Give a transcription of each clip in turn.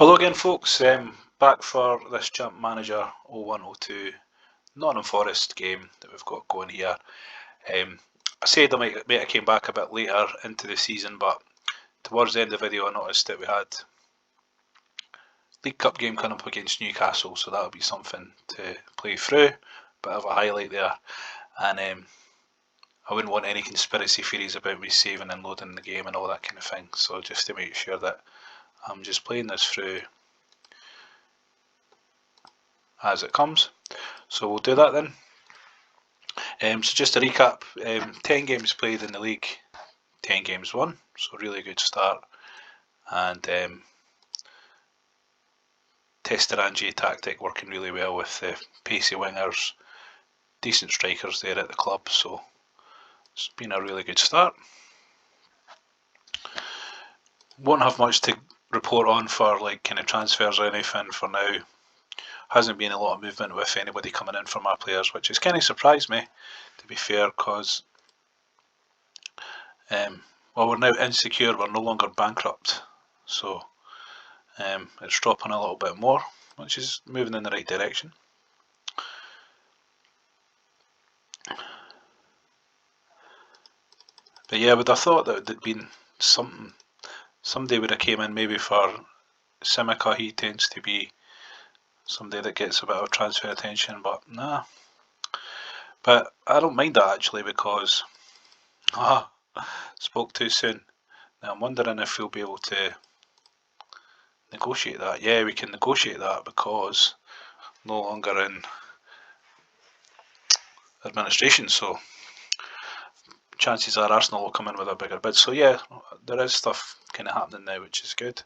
Hello again folks, back for this Jump Manager 0102 Nottingham Forest game that we've got going here. I said I might have came back a bit later into the season, but towards the end of the video I noticed that we had League Cup game coming up against Newcastle, so that'll be something to play through, bit of a highlight there, and I wouldn't want any conspiracy theories about me saving and loading the game and all that kind of thing, so just to make sure that I'm just playing this through as it comes. So we'll do that then. So just to recap, 10 games played in the league, 10 games won, so really good start. And Testerangi tactic working really well with the pacey wingers, decent strikers there at the club, so it's been a really good start. Won't have much to report on for like kind of transfers or anything for now. Hasn't been a lot of movement with anybody coming in from our players, which has kind of surprised me, to be fair, because well, we're now insecure, we're no longer bankrupt, so it's dropping a little bit more, which is moving in the right direction. But yeah, I would have thought that there'd been somebody would have came in maybe for Simica. He tends to be somebody that gets a bit of transfer attention, but nah. But I don't mind that actually, because spoke too soon. Now I'm wondering if we'll be able to negotiate that. Yeah, we can negotiate that because no longer in administration, so chances are Arsenal will come in with a bigger bid. So yeah, there is stuff kind of happening now, which is good.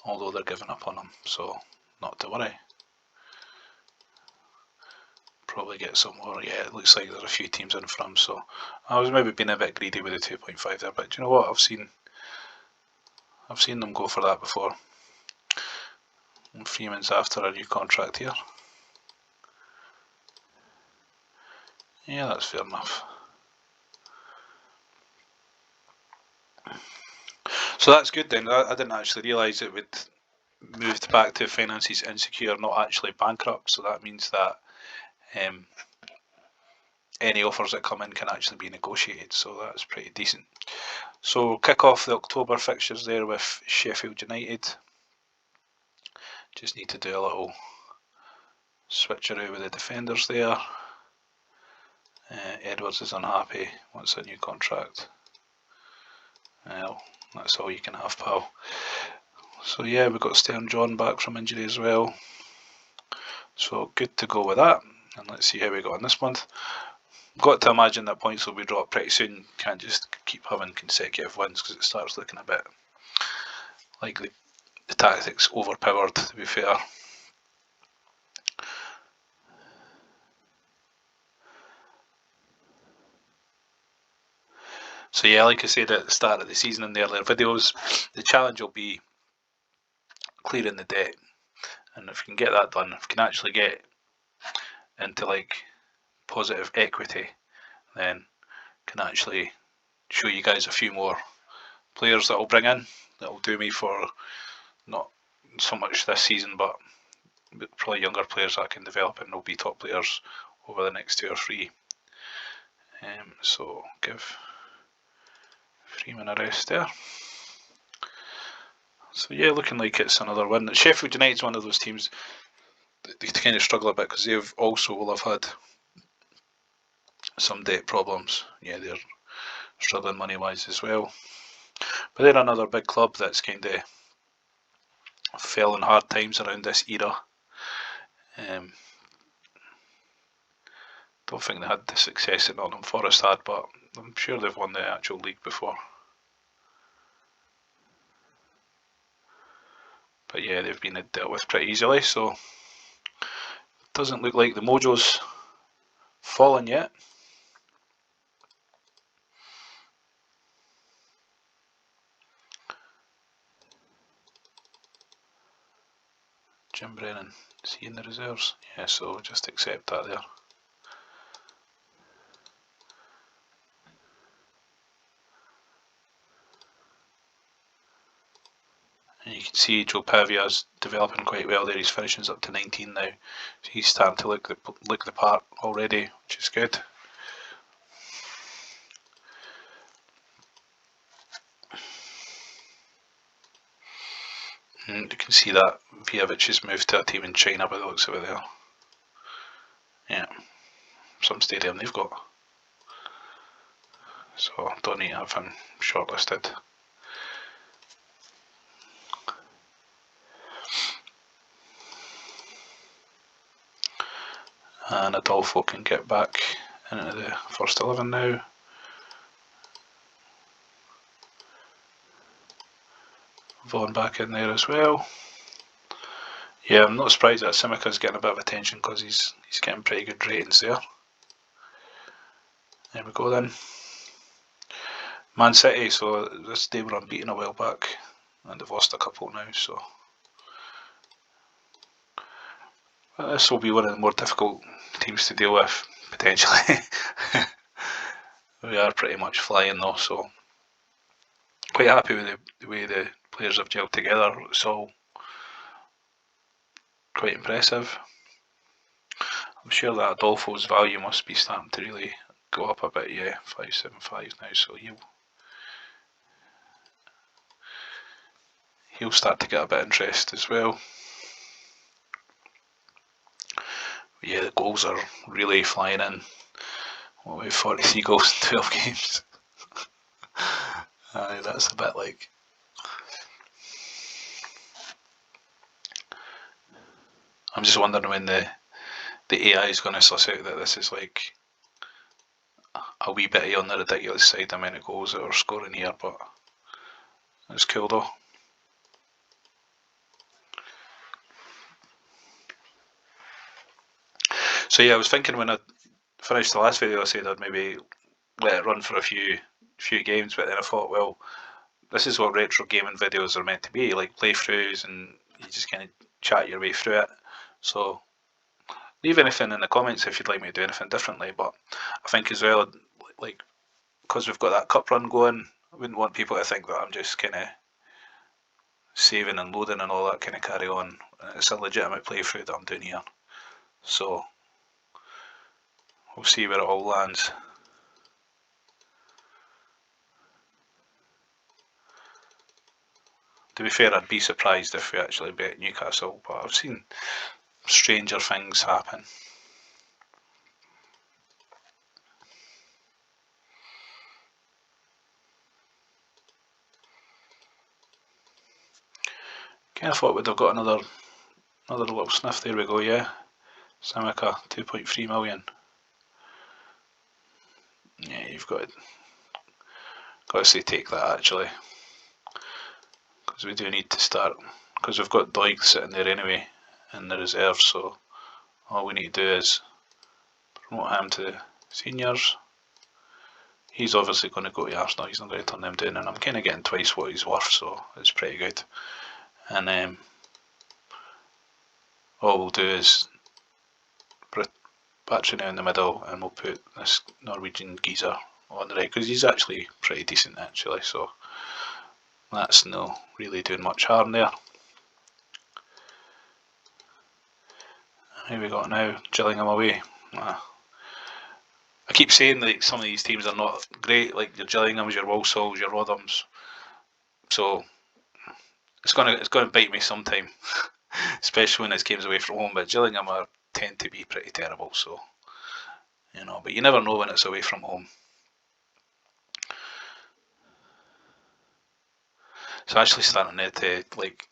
Although they're giving up on him, so not to worry. Probably get some more. Yeah, it looks like there's a few teams in for him, so I was maybe being a bit greedy with the 2.5 there, but do you know what? I've seen them go for that before. And Freeman's after a new contract here. Yeah, that's fair enough. So that's good then. I didn't actually realise it would moved back to finances insecure, not actually bankrupt. So that means that any offers that come in can actually be negotiated. So that's pretty decent. So we'll kick off the October fixtures there with Sheffield United. Just need to do a little switcheroo with the defenders there. Edwards is unhappy, wants a new contract. Well, that's all you can have, pal. So yeah, we've got Stern John back from injury as well. So good to go with that. And let's see how we got on this month. Got to imagine that points will be dropped pretty soon. Can't just keep having consecutive wins, because it starts looking a bit like the tactics overpowered, to be fair. So yeah, like I said at the start of the season in the earlier videos, the challenge will be clearing the debt. And if we can get that done, if we can actually get into like positive equity, then can actually show you guys a few more players that I'll bring in that will do me for not so much this season, but probably younger players that I can develop and will be top players over the next 2 or 3. So give Freeman a rest there. So yeah, looking like it's another win. Sheffield United's one of those teams that they kind of struggle a bit, because they've also will have had some debt problems. Yeah, they're struggling money wise as well. But they're another big club that's kind of fell in hard times around this era. Don't think they had the success that Nottingham Forest had, but I'm sure they've won the actual league before. But yeah, they've been dealt with pretty easily, so it doesn't look like the mojo's fallen yet. Jim Brennan, is he in the reserves? Yeah, so just accept that there. And you can see Joe Pavia's developing quite well there. His finishing's up to 19 now. So he's starting to look the part already, which is good. And you can see that Vijevic has moved to a team in China by the looks of it there. Yeah, some stadium they've got. So don't need to have him shortlisted. And Adolfo can get back into the first 11 now. Vaughan back in there as well. Yeah, I'm not surprised that Simica's getting a bit of attention because he's getting pretty good ratings there. There we go then. Man City, so they were unbeaten a while back and they've lost a couple now, so this will be one of the more difficult teams to deal with, potentially. We are pretty much flying though, so quite happy with the way the players have gelled together. It's all quite impressive. I'm sure that Adolfo's value must be starting to really go up a bit, yeah, 575 now, so he'll start to get a bit of interest as well. But yeah, the goals are really flying in. What, we have 43 goals in 12 games. That's a bit like... I'm just wondering when the AI is going to suss out that this is like a wee bit on the ridiculous side, the amount of goals that are scoring here, but it's cool though. So yeah, I was thinking when I finished the last video, I said I'd maybe let it run for a few games, but then I thought, well, this is what retro gaming videos are meant to be, like playthroughs, and you just kind of chat your way through it. So leave anything in the comments if you'd like me to do anything differently, but I think as well, like, because we've got that cup run going, I wouldn't want people to think that I'm just kind of saving and loading and all that kind of carry on. It's a legitimate playthrough that I'm doing here, so we'll see where it all lands. To be fair, I'd be surprised if we actually bet Newcastle, but I've seen stranger things happen. Kind of thought we'd have got another little sniff. There we go, yeah. Simica, 2.3 million. Yeah, you've got to say take that actually, because we do need to start, because we've got Doig sitting there anyway in the reserve, so all we need to do is promote him to seniors. He's obviously going to go to Arsenal, he's not going to turn them down, and I'm kind of getting twice what he's worth, so it's pretty good. And all we'll do is put Battery now in the middle, and we'll put this Norwegian geezer on the right, because he's actually pretty decent actually, so that's no really doing much harm there. Here we got now, Gillingham away. I keep saying like some of these teams are not great, like your Gillinghams, your Walsalls, your Rodhams. So it's gonna bite me sometime, especially when it's games away from home. But Gillingham tend to be pretty terrible, so you know. But you never know when it's away from home. So actually starting there to like,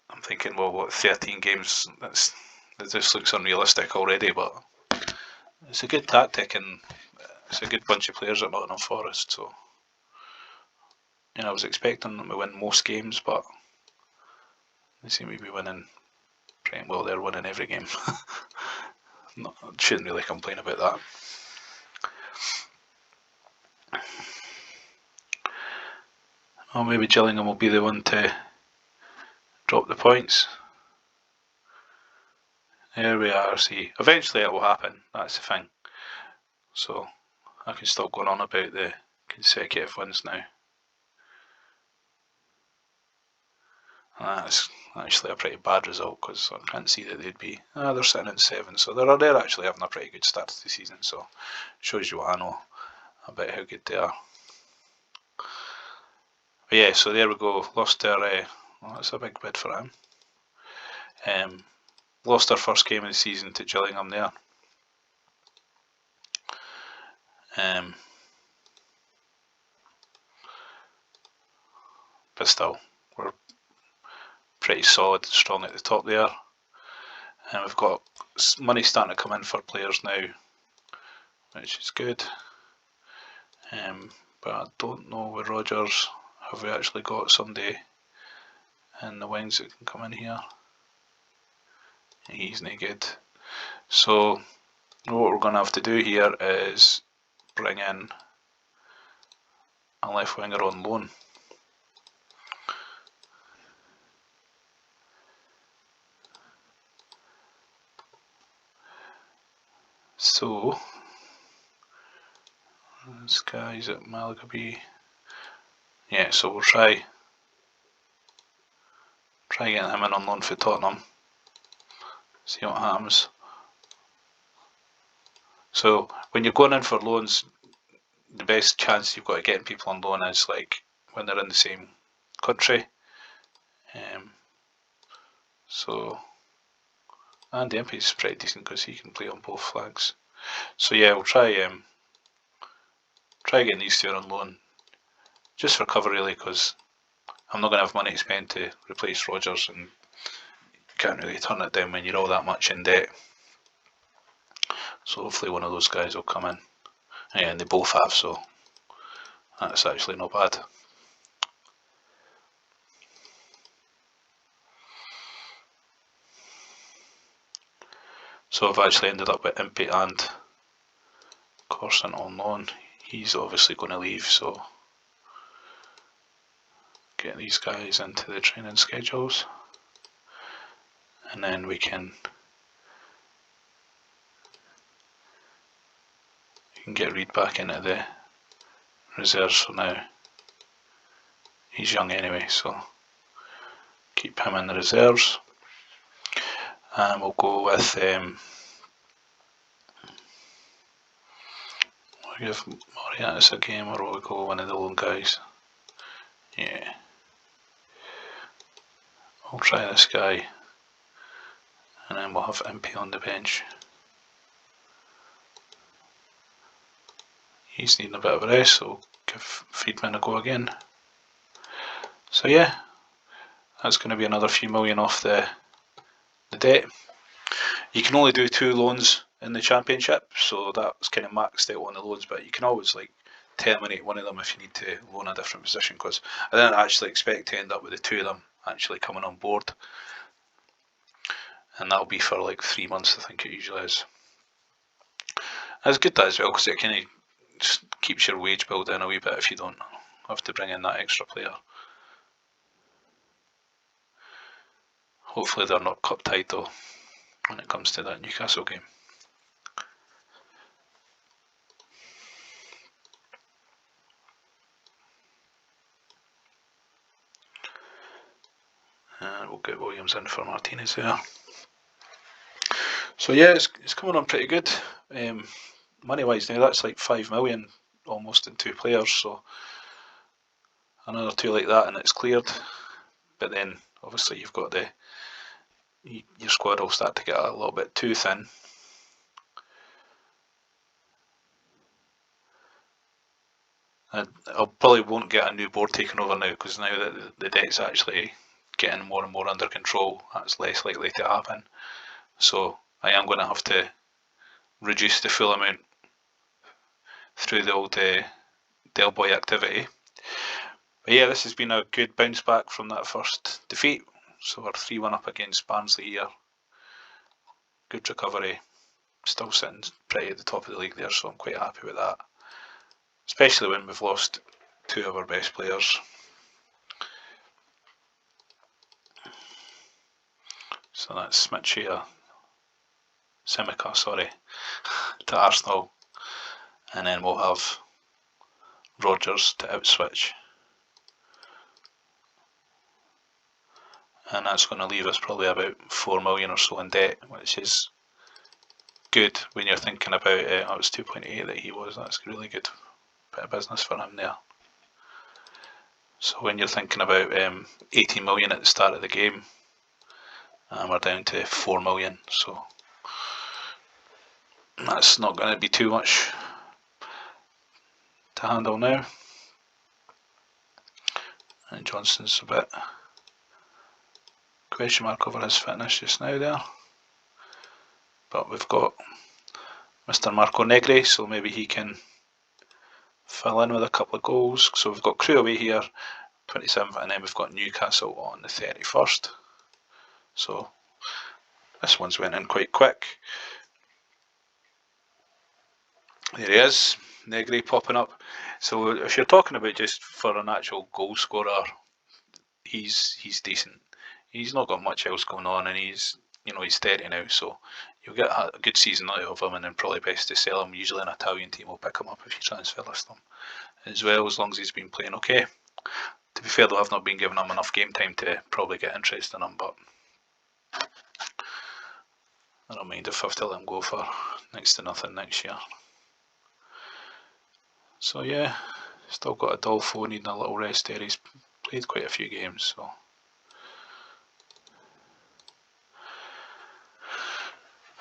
I'm thinking, well, what 13 games? This looks unrealistic already, but it's a good tactic and it's a good bunch of players at Nottingham Forest. So you know, I was expecting them to win most games, but they seem to be winning pretty well. They're winning every game. Shouldn't really complain about that. Or maybe Gillingham will be the one to drop the points. There we are, see. Eventually it will happen, that's the thing. So I can stop going on about the consecutive wins now. And that's actually a pretty bad result because I can't see that they'd be. They're sitting in 7, so they're actually having a pretty good start to the season. So shows you what I know about how good they are. But yeah, so there we go. Lost their. Well, that's a big bid for him. Lost their first game of the season to Gillingham there. But still, we're pretty solid and strong at the top there. And we've got money starting to come in for players now, which is good. But I don't know with Rogers, have we actually got somebody in the wings that can come in here? He's no good. So what we're going to have to do here is bring in a left winger on loan. So this guy's at Malgaby. Yeah, so we'll try getting him in on loan for Tottenham. See what happens. So when you're going in for loans, the best chance you've got of getting people on loan is like when they're in the same country. So and Dempsey's pretty decent because he can play on both flags. So yeah, we'll try getting these two on loan just for cover really, because I'm not going to have money to spend to replace Rogers, and you can't really turn it down when you're all that much in debt. So hopefully one of those guys will come in. Yeah, and they both have, so that's actually not bad. So I've actually ended up with Impey and Corson on loan. He's obviously going to leave, so get these guys into the training schedules, and then we can get Reed back into the reserves for now. He's young anyway, so keep him in the reserves. And we'll go with we'll give Moriatis a game, or will we go one of the loan guys? Yeah, I'll try this guy, and then we'll have Impey on the bench. He's needing a bit of a rest, so we'll give Friedman a go again. So yeah, that's going to be another few million off the debt. You can only do 2 loans in the championship, so that's kind of maxed out on the loans, but you can always like terminate one of them if you need to loan a different position, because I didn't actually expect to end up with the 2 of them actually coming on board, and that'll be for like 3 months, I think it usually is. It's good that as well, because it kind of just keeps your wage bill down a wee bit if you don't have to bring in that extra player. Hopefully they're not cup tied though when it comes to that Newcastle game. And we'll get Williams in for Martinez there. So yeah, it's coming on pretty good. Money wise now, that's like 5 million almost in 2 players, so another 2 like that and it's cleared. But then obviously you've got your squad will start to get a little bit too thin. And I probably won't get a new board taken over now, because now that the debt's actually getting more and more under control, that's less likely to happen. So I am going to have to reduce the full amount through the old Del Boy activity. But yeah, this has been a good bounce back from that first defeat. So we're 3-1 up against Barnsley here. Good recovery. Still sitting pretty at the top of the league there, so I'm quite happy with that. Especially when we've lost 2 of our best players. So that's Simica, sorry, to Arsenal. And then we'll have Rogers to Ipswich. and that's going to leave us probably about 4 million or so in debt, which is good when you're thinking about it. Oh, it's 2.8 that he was. That's really good bit of business for him there. So when you're thinking about 18 million at the start of the game, we're down to 4 million, so that's not going to be too much to handle now. And Johnson's a bit question mark over his fitness just now there, but we've got Mr. Marco Negri, so maybe he can fill in with a couple of goals. So we've got Crewe away here, 27th, and then we've got Newcastle on the 31st. So this one's went in quite quick. There he is, Negri popping up. So if you're talking about just for an actual goal scorer, he's decent. He's not got much else going on, and he's 30 now, so you'll get a good season out of him, and then probably best to sell him. Usually an Italian team will pick him up if you transfer list him as well, as long as he's been playing okay. To be fair though, I've not been giving him enough game time to probably get interest in him, but I don't mind if I have to let him go for next to nothing next year. So yeah, still got Adolfo needing a little rest there. He's played quite a few games, so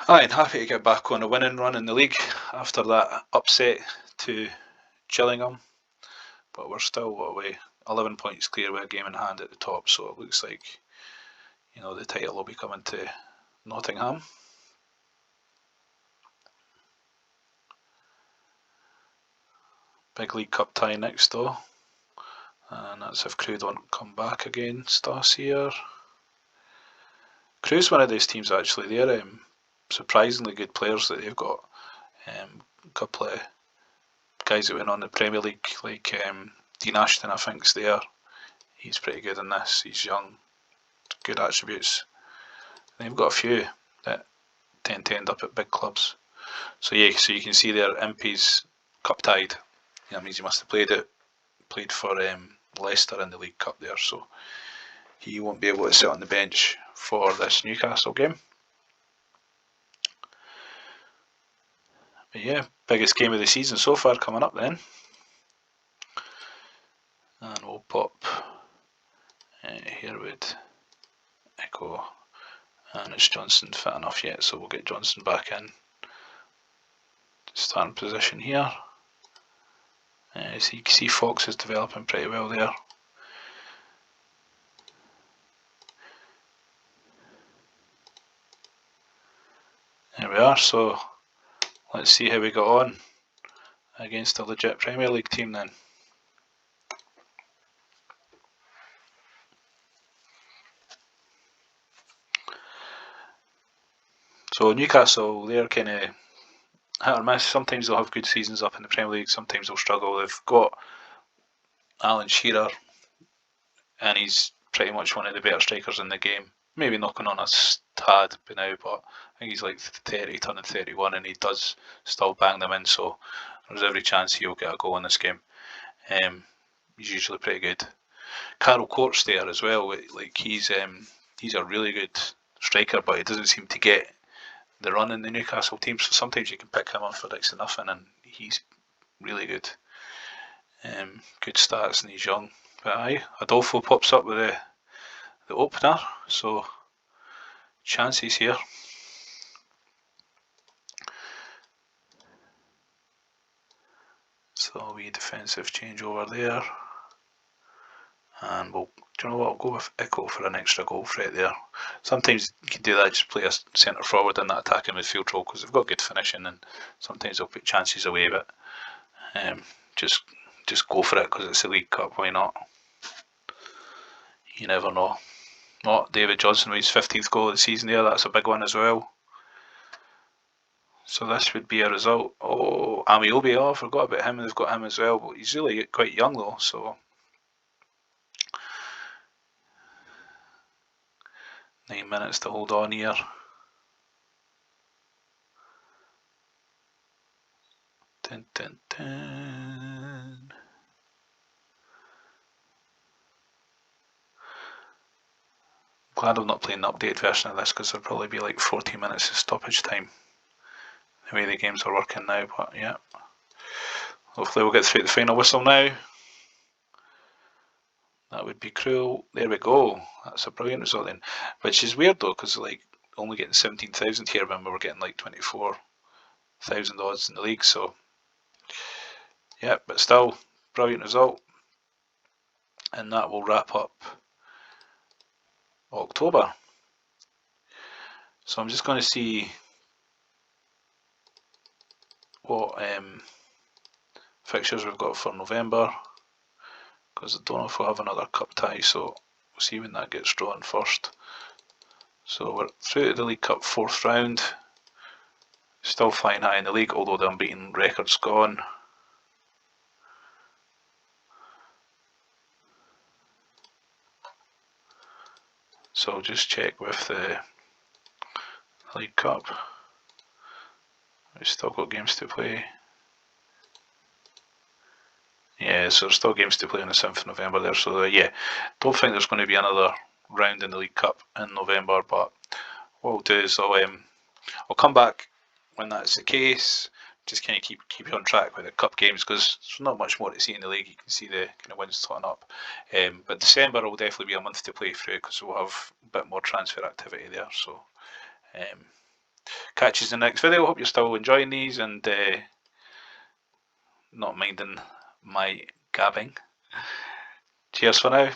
and happy to get back on a winning run in the league after that upset to Gillingham, but we're still what away, 11 points clear with a game in hand at the top, so it looks like the title will be coming to Nottingham. Big League Cup tie next though, and that's if Crewe don't come back against us here. Crewe's one of those teams actually, they're surprisingly good players that they've got. A couple of guys that went on the Premier League, like Dean Ashton, I think's there. He's pretty good in this. He's young, good attributes. And they've got a few that tend to end up at big clubs. So yeah, so you can see there, Impey's cup tied. That means he must have played for Leicester in the League Cup there, so he won't be able to sit on the bench for this Newcastle game. But yeah, biggest game of the season so far coming up then. And we'll pop here with Echo, and it's Johnson fit enough yet, so we'll get Johnson back in. Starting position here. So you can see Fox is developing pretty well there. There we are, so let's see how we got on against a legit Premier League team then. So Newcastle, they're kind of hit or miss. Sometimes they'll have good seasons up in the Premier League, sometimes they'll struggle. They've got Alan Shearer, and he's pretty much one of the better strikers in the game. Maybe knocking on a tad by now, but I think he's like 30, turning 31, and he does still bang them in, so there's every chance he'll get a goal in this game. He's usually pretty good. Carroll Court's there as well. Like he's a really good striker, but he doesn't seem to get the run in the Newcastle team, so sometimes you can pick him up for next to nothing, and he's really good. Good stats, and he's young. But aye, Adolfo pops up with the opener, so chances here. So a wee defensive change over there, and we'll, do you know what, I'll go with Echo for an extra goal threat there. Sometimes you can do that, just play a centre forward in that attacking midfield role, because they've got good finishing, and sometimes they'll put chances away, but just go for it because it's a League Cup, why not? You never know. Oh, David Johnson with his 15th goal of the season there, that's a big one as well. So this would be a result. Oh, Amiobi, I forgot about him, they've got him as well, but he's really quite young though, so 9 minutes to hold on here. Dun, dun, dun. Glad I'm not playing the updated version of this, because there'll probably be like 40 minutes of stoppage time the way the games are working now. But yeah, hopefully we'll get through the final whistle now. That would be cruel. There we go. That's a brilliant result then. Which is weird though, because like only getting 17,000 here when we were getting like 24,000 odds in the league. So yeah, but still brilliant result. And that will wrap up October. So I'm just going to see what fixtures we've got for November, because I don't know if we'll have another cup tie, so we'll see when that gets drawn first. So we're through to the League Cup 4th round, still flying high in the league, although the unbeaten record's gone. So I'll just check with the League Cup. We've still got games to play. Yeah, so there's still games to play on the 7th of November there. So yeah, don't think there's going to be another round in the League Cup in November, but what I'll do is I'll come back when that's the case. Just kind of keep you on track with the cup games, because there's not much more to see in the league. You can see the kind of wins totting up. But December will definitely be a month to play through, because we'll have a bit more transfer activity there. So catch you in the next video. Hope you're still enjoying these and not minding my gabbing. Cheers for now.